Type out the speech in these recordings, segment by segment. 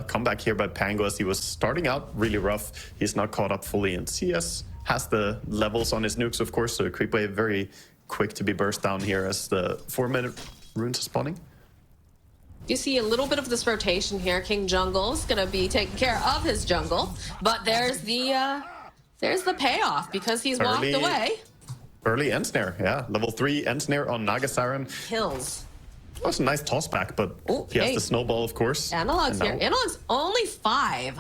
Comeback here by Pango as he was starting out really rough. He's not caught up fully in CS. Has the levels on his nukes, of course, so creep wave very quick to be burst down here as the 4-minute runes are spawning. You see a little bit of this rotation here. King Jungle's gonna be taking care of his jungle, but there's the payoff because he's walked away. Early end snare, yeah. Level 3 end snare on Naga Siren. Kills. That was a nice toss back, but he has the snowball, of course. Analog's here. Analog's only 5.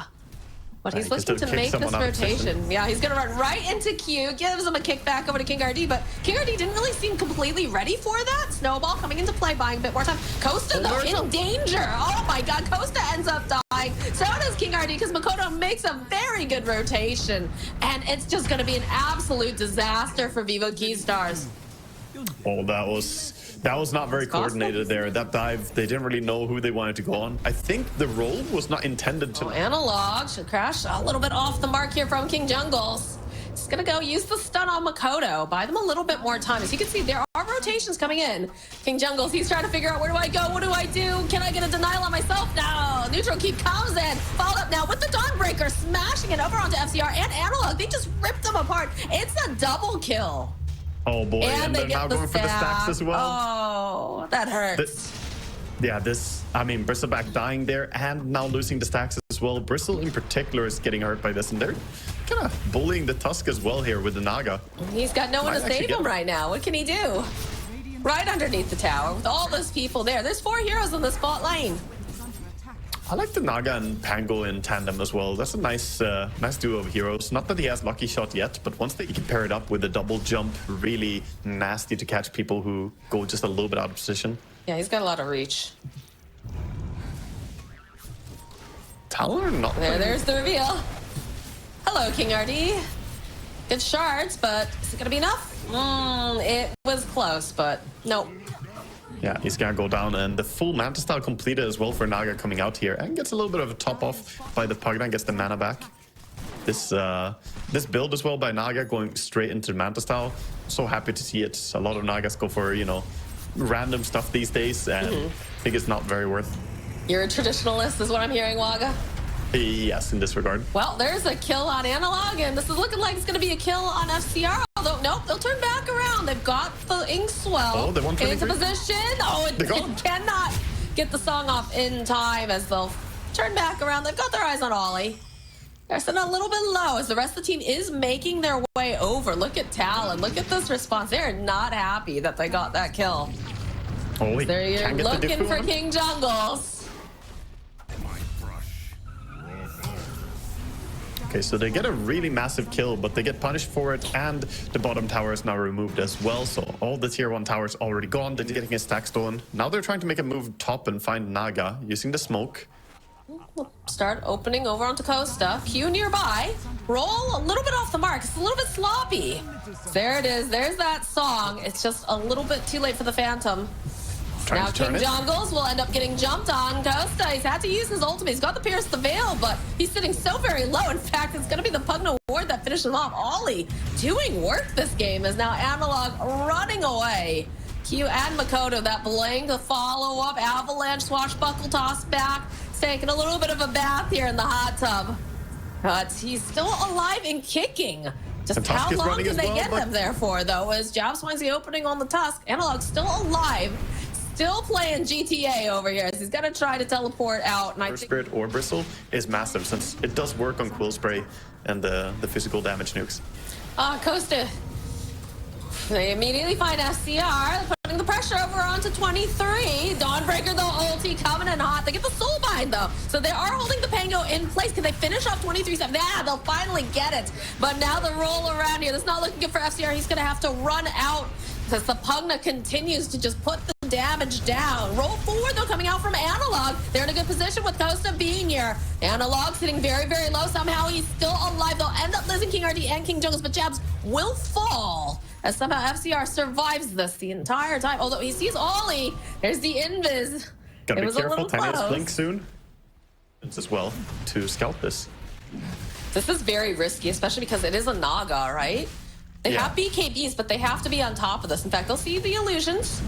But he's looking to make this rotation. Yeah, he's going to run right into Q, gives him a kickback over to King RD, but King RD didn't really seem completely ready for that. Snowball coming into play, buying a bit more time. Costa, though, in danger. Oh my god, Costa ends up dying. So does King RD, because Makoto makes a very good rotation. And it's just going to be an absolute disaster for Vivo Keystars. Oh, that was not very coordinated there. That dive, they didn't really know who they wanted to go on. I think the roll was not intended to... Analog should crash a little bit off the mark here from King Jungles. He's gonna go use the stun on Makoto, buy them a little bit more time. As you can see, there are rotations coming in. King Jungles, he's trying to figure out, where do I go? What do I do? Can I get a denial on myself? No. Neutral keep comes in. Followed up now with the Dawnbreaker, smashing it over onto FCR and Analog. They just ripped them apart. It's a double kill. Oh boy, and they're now going for the stacks as well. Oh, that hurts. I mean, Bristleback dying there and now losing the stacks as well. Bristle in particular is getting hurt by this, and they're kind of bullying the Tusk as well here with the Naga. He's got no one to save him right now. What can he do? Right underneath the tower with all those people there. There's 4 heroes in the spot lane. I like the Naga and Pango in tandem as well. That's a nice duo of heroes. Not that he has Lucky Shot yet, but once they can pair it up with a double jump, really nasty to catch people who go just a little bit out of position. Yeah, he's got a lot of reach. Talon or not? There's the reveal. Hello, King RD. Good shards, but is it gonna be enough? It was close, but nope. Yeah, he's gonna go down, and the full Manta style completed as well for Naga coming out here, and gets a little bit of a top off by the Pugna, gets the mana back. This build as well by Naga going straight into the Manta style. So happy to see it. A lot of Nagas go for, you know, random stuff these days, and I think it's not very worth. You're a traditionalist is what I'm hearing, Waga. Yes, in this regard. Well, there's a kill on Analog, and this is looking like it's going to be a kill on FCR. Although, nope, they'll turn back around. They've got the Inkswell into position. Oh, it cannot get the song off in time as they'll turn back around. They've got their eyes on Ollie. They're sitting a little bit low as the rest of the team is making their way over. Look at Talon. Look at this response. They're not happy that they got that kill. Oh, they're looking for King Jungles. Okay, so they get a really massive kill, but they get punished for it, and the bottom tower is now removed as well. So all the tier 1 towers already gone. They're getting a stack stolen. Now they're trying to make a move top and find Naga using the smoke. We'll start opening over onto Costa. Q nearby. Roll a little bit off the mark. It's a little bit sloppy. There it is. There's that song. It's just a little bit too late for the Phantom. Now King Jungles will end up getting jumped on. Costa, he's had to use his ultimate. He's got the Pierce the Veil, but he's sitting so very low. In fact, it's going to be the Pugna Ward that finishes him off. Ollie doing work this game is now Analog running away. Q and Makoto, that blank, the follow-up, avalanche, swashbuckle, toss back. He's taking a little bit of a bath here in the hot tub. But he's still alive and kicking. Just how long can they get him there for, though, as Jabs finds the opening on the Tusk. Analog still alive. Still playing GTA over here. So he's gonna try to teleport out. And I think Spirit or Bristle is massive since it does work on Quill Spray and the physical damage nukes. Costa. They immediately find FCR, putting the pressure over onto 23. Dawnbreaker, though, ulti coming in hot. They get the soul bind, though. So they are holding the Pango in place. Can they finish off 23-7? Yeah, they'll finally get it. But now the roll around here. That's not looking good for FCR. He's gonna have to run out as the Pugna continues to just put the damage down. Roll forward, though, coming out from Analog. They're in a good position with Costa being here. Analog sitting very, very low. Somehow he's still alive. They'll end up losing King RD and King Jungles, but Jabs will fall as somehow FCR survives this the entire time. Although he sees Ollie. There's the invis. Gotta be careful. Tanya's blink soon as well to scout this. This is very risky, especially because it is a Naga, right? They have BKBs, but they have to be on top of this. In fact, they'll see the illusions.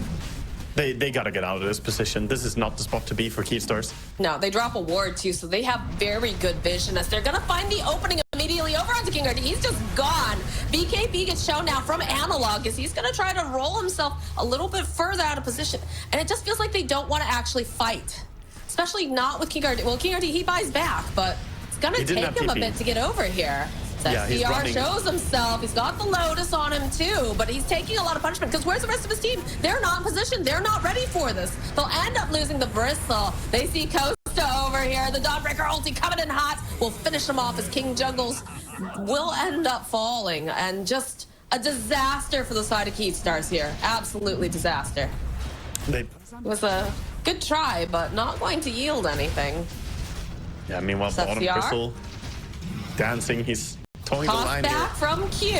They gotta get out of this position. This is not the spot to be for Keystars. No, they drop a ward too, so they have very good vision as they're gonna find the opening immediately over onto King RD. He's just gone. BKB gets shown now from Analog as he's gonna try to roll himself a little bit further out of position. And it just feels like they don't want to actually fight. Especially not with King RD. Well, King RD, he buys back, but it's gonna take him a bit to get over here. Yeah, he's SDR running. shows himself. He's got the Lotus on him too, but he's taking a lot of punishment because where's the rest of his team? They're not in position. They're not ready for this. They'll end up losing the Bristle. They see Costa over here. The Dawnbreaker ulti coming in hot. Will finish him off as King Jungles will end up falling. And just a disaster for the side of Keystars here. Absolutely disaster. It was a good try, but not going to yield anything. Yeah, meanwhile, bottom Bristle dancing. He's towing the line back here. From Q.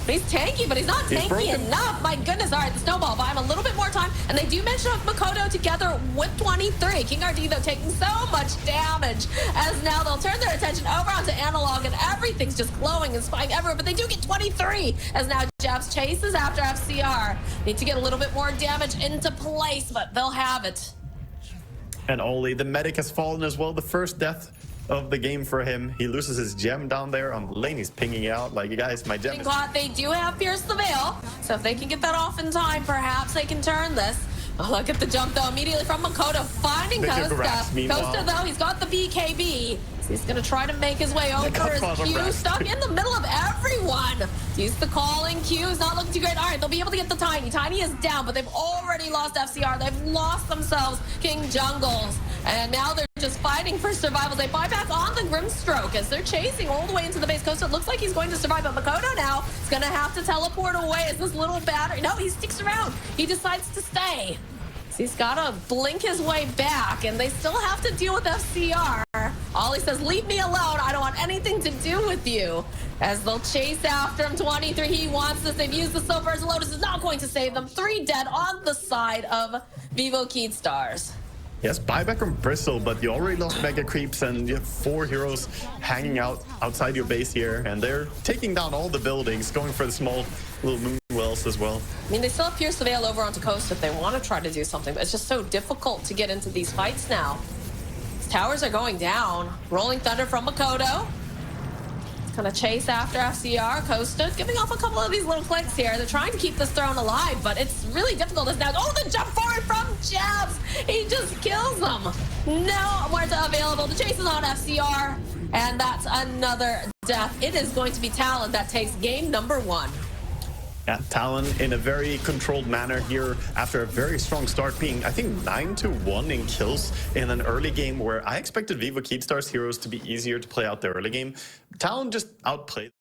He's tanky, but he's not tanky enough. My goodness. All right, the snowball buy him a little bit more time. And they do mention Makoto together with 23. King RD, though, taking so much damage as now they'll turn their attention over onto Analog and everything's just glowing and spying everywhere. But they do get 23 as now Jabs chases after FCR. Need to get a little bit more damage into place, but they'll have it. And Oli, the medic has fallen as well. The first death of the game for him. He loses his gem down there on the lane. He's pinging out like, you guys, my gem is... They do have Pierce the Veil, so if they can get that off in time, perhaps they can turn this. Oh, look at the jump, though, immediately from Makoto, finding Costa. Costa, though, he's got the BKB. So he's going to try to make his way over as Q stuck in the middle of everyone. He's the calling. Q is not looking too great. All right, they'll be able to get the Tiny. Tiny is down, but they've already lost FCR. They've lost themselves King Jungles. And now they're just fighting for survival. They buy back on the Grimstroke as they're chasing all the way into the base. Costa looks like he's going to survive, but Makoto now is going to have to teleport away as this little battery. No, he sticks around. He decides to stay. So he's got to blink his way back, and they still have to deal with FCR. Ollie says, leave me alone. I don't want anything to do with you. As they'll chase after him. 23, he wants this. They've used the Silvers. Lotus is not going to save them. 3 dead on the side of Vivo Keystars. Yes, buyback from Bristle, but you already lost Mega Creeps and you have 4 heroes hanging out outside your base here, and they're taking down all the buildings, going for the small little moon wells as well. I mean, they still have Pierce the Veil over onto Coast if they want to try to do something, but it's just so difficult to get into these fights now. These towers are going down. Rolling Thunder from Makoto. Gonna chase after FCR. Costa giving off a couple of these little clicks here. They're trying to keep this throne alive, but it's really difficult as now. Oh, the jump forward from Jabs! He just kills them. No Muerta available. The chase is on FCR, and that's another death. It is going to be Talon that takes game number 1. Yeah, Talon in a very controlled manner here after a very strong start, being, I think, 9-1 in kills in an early game where I expected Vivo Keystars heroes to be easier to play out the early game. Talon just outplayed